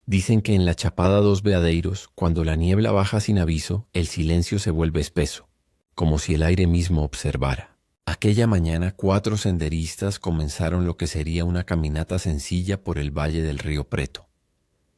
Dicen que en la Chapada Dos Veadeiros, cuando la niebla baja sin aviso, el silencio se vuelve espeso, como si el aire mismo observara. Aquella mañana 4 senderistas comenzaron lo que sería una caminata sencilla por el valle del río Preto.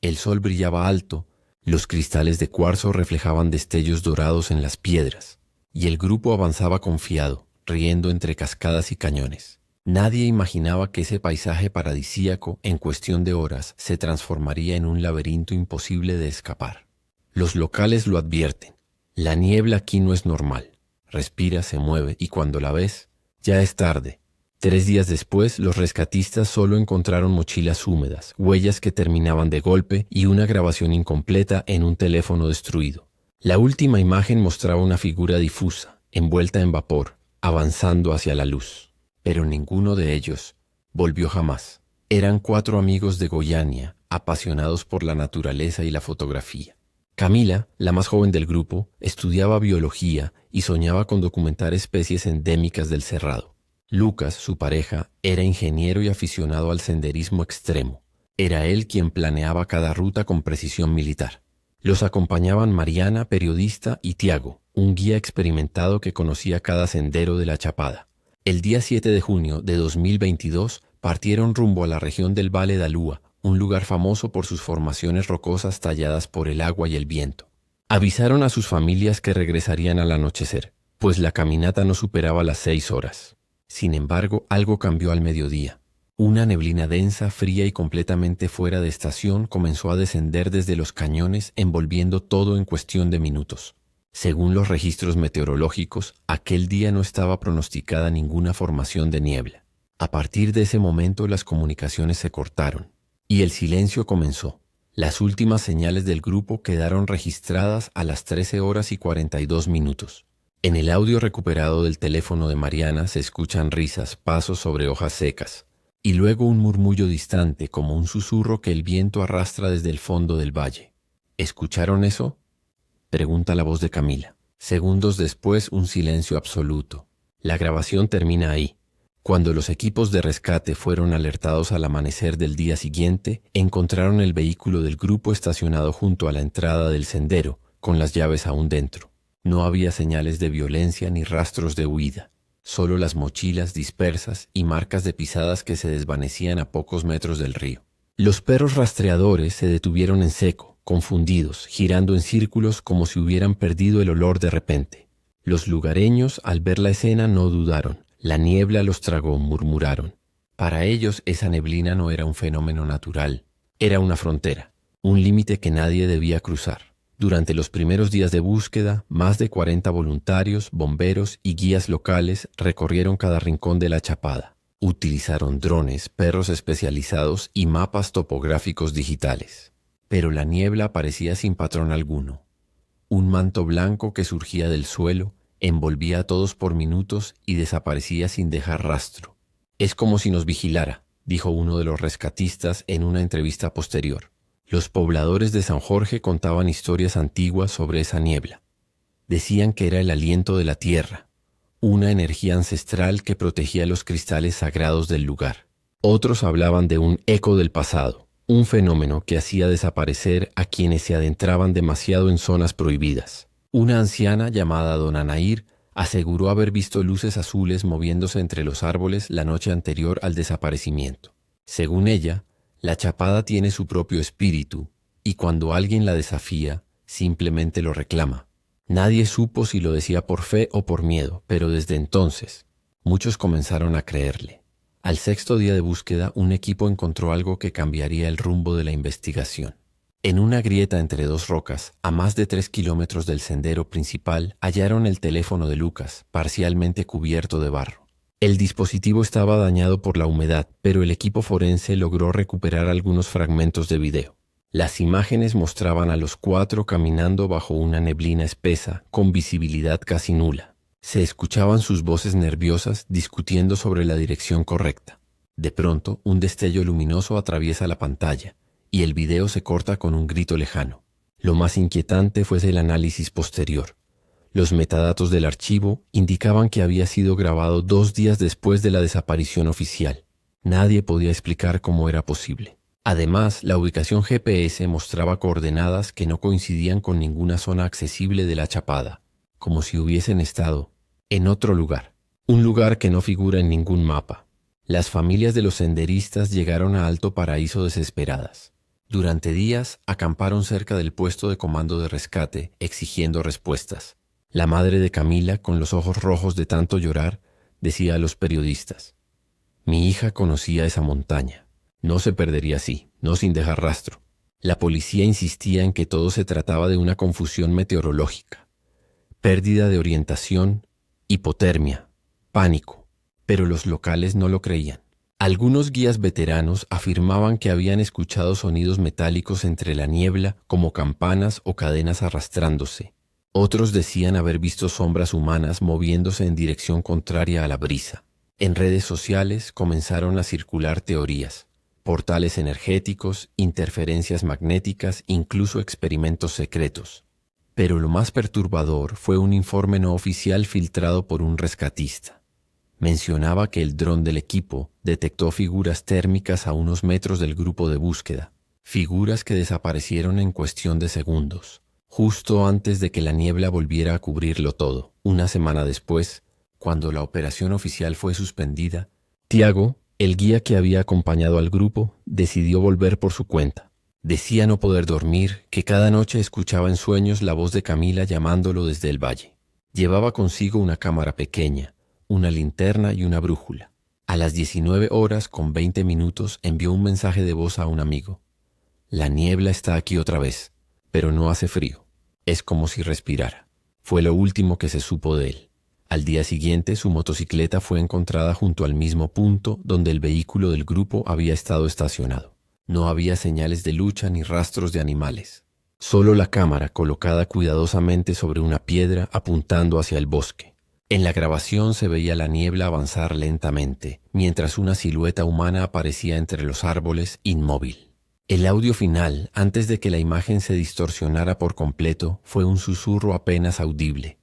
El sol brillaba alto, los cristales de cuarzo reflejaban destellos dorados en las piedras, y el grupo avanzaba confiado, riendo entre cascadas y cañones. Nadie imaginaba que ese paisaje paradisíaco, en cuestión de horas, se transformaría en un laberinto imposible de escapar. Los locales lo advierten. La niebla aquí no es normal. Respira, se mueve, y cuando la ves, ya es tarde. 3 días después, los rescatistas solo encontraron mochilas húmedas, huellas que terminaban de golpe y una grabación incompleta en un teléfono destruido. La última imagen mostraba una figura difusa, envuelta en vapor, avanzando hacia la luz. Pero ninguno de ellos volvió jamás. Eran 4 amigos de Goiânia, apasionados por la naturaleza y la fotografía. Camila, la más joven del grupo, estudiaba biología y soñaba con documentar especies endémicas del Cerrado. Lucas, su pareja, era ingeniero y aficionado al senderismo extremo. Era él quien planeaba cada ruta con precisión militar. Los acompañaban Mariana, periodista, y Tiago, un guía experimentado que conocía cada sendero de la Chapada. El día 7 de junio de 2022 partieron rumbo a la región del Valle da Lua, un lugar famoso por sus formaciones rocosas talladas por el agua y el viento. Avisaron a sus familias que regresarían al anochecer, pues la caminata no superaba las 6 horas. Sin embargo, algo cambió al mediodía. Una neblina densa, fría y completamente fuera de estación comenzó a descender desde los cañones, envolviendo todo en cuestión de minutos. Según los registros meteorológicos, aquel día no estaba pronosticada ninguna formación de niebla. A partir de ese momento las comunicaciones se cortaron y el silencio comenzó. Las últimas señales del grupo quedaron registradas a las 13 horas y 42 minutos. En el audio recuperado del teléfono de Mariana se escuchan risas, pasos sobre hojas secas y luego un murmullo distante como un susurro que el viento arrastra desde el fondo del valle. ¿Escucharon eso?, pregunta la voz de Camila. Segundos después, un silencio absoluto. La grabación termina ahí. Cuando los equipos de rescate fueron alertados al amanecer del día siguiente, encontraron el vehículo del grupo estacionado junto a la entrada del sendero, con las llaves aún dentro. No había señales de violencia ni rastros de huida, solo las mochilas dispersas y marcas de pisadas que se desvanecían a pocos metros del río. Los perros rastreadores se detuvieron en seco, confundidos, girando en círculos como si hubieran perdido el olor de repente. Los lugareños, al ver la escena, no dudaron. La niebla los tragó, murmuraron. Para ellos esa neblina no era un fenómeno natural, era una frontera, un límite que nadie debía cruzar. Durante los primeros días de búsqueda, más de 40 voluntarios, bomberos y guías locales recorrieron cada rincón de la Chapada. Utilizaron drones, perros especializados y mapas topográficos digitales. Pero la niebla aparecía sin patrón alguno. Un manto blanco que surgía del suelo, envolvía a todos por minutos y desaparecía sin dejar rastro. «Es como si nos vigilara», dijo uno de los rescatistas en una entrevista posterior. Los pobladores de San Jorge contaban historias antiguas sobre esa niebla. Decían que era el aliento de la tierra, una energía ancestral que protegía los cristales sagrados del lugar. Otros hablaban de un eco del pasado, un fenómeno que hacía desaparecer a quienes se adentraban demasiado en zonas prohibidas. Una anciana llamada Dona Nair aseguró haber visto luces azules moviéndose entre los árboles la noche anterior al desaparecimiento. Según ella, la Chapada tiene su propio espíritu y cuando alguien la desafía, simplemente lo reclama. Nadie supo si lo decía por fe o por miedo, pero desde entonces muchos comenzaron a creerle. Al 6º día de búsqueda, un equipo encontró algo que cambiaría el rumbo de la investigación. En una grieta entre 2 rocas, a más de 3 kilómetros del sendero principal, hallaron el teléfono de Lucas, parcialmente cubierto de barro. El dispositivo estaba dañado por la humedad, pero el equipo forense logró recuperar algunos fragmentos de video. Las imágenes mostraban a los 4 caminando bajo una neblina espesa, con visibilidad casi nula. Se escuchaban sus voces nerviosas discutiendo sobre la dirección correcta. De pronto, un destello luminoso atraviesa la pantalla y el video se corta con un grito lejano. Lo más inquietante fue el análisis posterior. Los metadatos del archivo indicaban que había sido grabado 2 días después de la desaparición oficial. Nadie podía explicar cómo era posible. Además, la ubicación GPS mostraba coordenadas que no coincidían con ninguna zona accesible de la Chapada, como si hubiesen estado en otro lugar, un lugar que no figura en ningún mapa. Las familias de los senderistas llegaron a Alto Paraíso desesperadas. Durante días acamparon cerca del puesto de comando de rescate, exigiendo respuestas. La madre de Camila, con los ojos rojos de tanto llorar, decía a los periodistas: «Mi hija conocía esa montaña. No se perdería así, no sin dejar rastro». La policía insistía en que todo se trataba de una confusión meteorológica, pérdida de orientación, hipotermia, pánico, pero los locales no lo creían. Algunos guías veteranos afirmaban que habían escuchado sonidos metálicos entre la niebla como campanas o cadenas arrastrándose. Otros decían haber visto sombras humanas moviéndose en dirección contraria a la brisa. En redes sociales comenzaron a circular teorías: portales energéticos, interferencias magnéticas, incluso experimentos secretos. Pero lo más perturbador fue un informe no oficial filtrado por un rescatista. Mencionaba que el dron del equipo detectó figuras térmicas a unos metros del grupo de búsqueda, figuras que desaparecieron en cuestión de segundos, justo antes de que la niebla volviera a cubrirlo todo. Una semana después, cuando la operación oficial fue suspendida, Tiago, el guía que había acompañado al grupo, decidió volver por su cuenta. Decía no poder dormir, que cada noche escuchaba en sueños la voz de Camila llamándolo desde el valle. Llevaba consigo una cámara pequeña, una linterna y una brújula. A las 19:20 envió un mensaje de voz a un amigo: «La niebla está aquí otra vez, pero no hace frío. Es como si respirara». Fue lo último que se supo de él. Al día siguiente, su motocicleta fue encontrada junto al mismo punto donde el vehículo del grupo había estado estacionado. No había señales de lucha ni rastros de animales. Solo la cámara colocada cuidadosamente sobre una piedra apuntando hacia el bosque. En la grabación se veía la niebla avanzar lentamente, mientras una silueta humana aparecía entre los árboles, inmóvil. El audio final, antes de que la imagen se distorsionara por completo, fue un susurro apenas audible: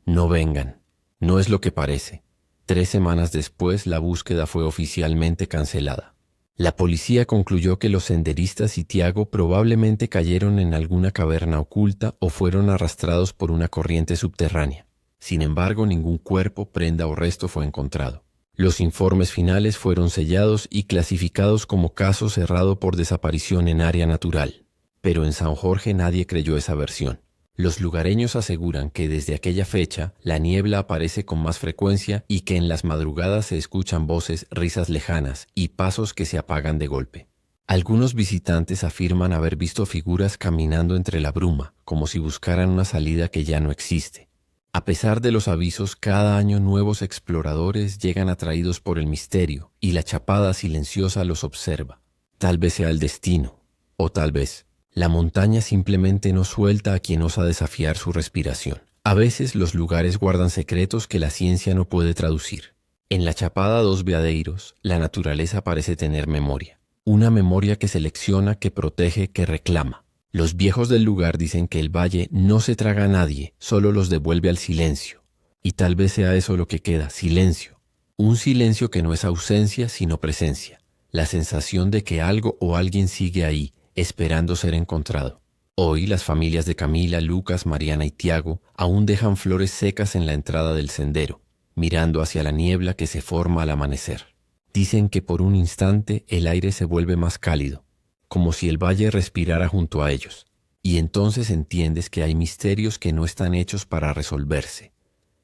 «No vengan, no es lo que parece». 3 semanas después, la búsqueda fue oficialmente cancelada. La policía concluyó que los senderistas y Tiago probablemente cayeron en alguna caverna oculta o fueron arrastrados por una corriente subterránea. Sin embargo, ningún cuerpo, prenda o resto fue encontrado. Los informes finales fueron sellados y clasificados como caso cerrado por desaparición en área natural. Pero en San Jorge nadie creyó esa versión. Los lugareños aseguran que desde aquella fecha la niebla aparece con más frecuencia y que en las madrugadas se escuchan voces, risas lejanas y pasos que se apagan de golpe. Algunos visitantes afirman haber visto figuras caminando entre la bruma, como si buscaran una salida que ya no existe. A pesar de los avisos, cada año nuevos exploradores llegan atraídos por el misterio y la Chapada silenciosa los observa. Tal vez sea el destino, o tal vez la montaña simplemente no suelta a quien osa desafiar su respiración. A veces los lugares guardan secretos que la ciencia no puede traducir. En la Chapada Dos Veadeiros, la naturaleza parece tener memoria. Una memoria que selecciona, que protege, que reclama. Los viejos del lugar dicen que el valle no se traga a nadie, solo los devuelve al silencio. Y tal vez sea eso lo que queda: silencio. Un silencio que no es ausencia, sino presencia. La sensación de que algo o alguien sigue ahí, esperando ser encontrado. Hoy las familias de Camila, Lucas, Mariana y Tiago aún dejan flores secas en la entrada del sendero, mirando hacia la niebla que se forma al amanecer. Dicen que por un instante el aire se vuelve más cálido, como si el valle respirara junto a ellos, y entonces entiendes que hay misterios que no están hechos para resolverse,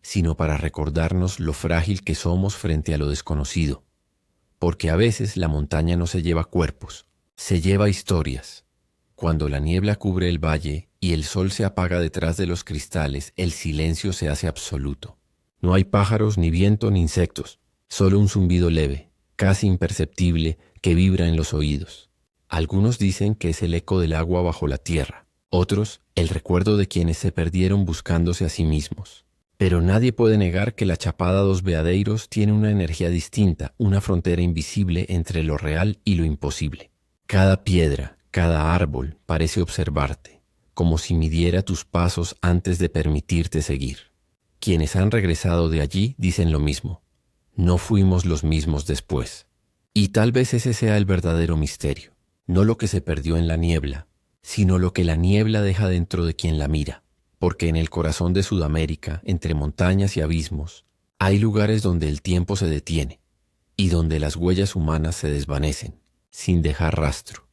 sino para recordarnos lo frágil que somos frente a lo desconocido, porque a veces la montaña no se lleva cuerpos, se lleva historias. Cuando la niebla cubre el valle y el sol se apaga detrás de los cristales, el silencio se hace absoluto. No hay pájaros, ni viento, ni insectos, solo un zumbido leve, casi imperceptible, que vibra en los oídos. Algunos dicen que es el eco del agua bajo la tierra, otros el recuerdo de quienes se perdieron buscándose a sí mismos. Pero nadie puede negar que la Chapada Dos Veadeiros tiene una energía distinta, una frontera invisible entre lo real y lo imposible. Cada piedra, cada árbol parece observarte, como si midiera tus pasos antes de permitirte seguir. Quienes han regresado de allí dicen lo mismo: no fuimos los mismos después. Y tal vez ese sea el verdadero misterio. no lo que se perdió en la niebla, sino lo que la niebla deja dentro de quien la mira, porque en el corazón de Sudamérica, entre montañas y abismos, hay lugares donde el tiempo se detiene y donde las huellas humanas se desvanecen, sin dejar rastro.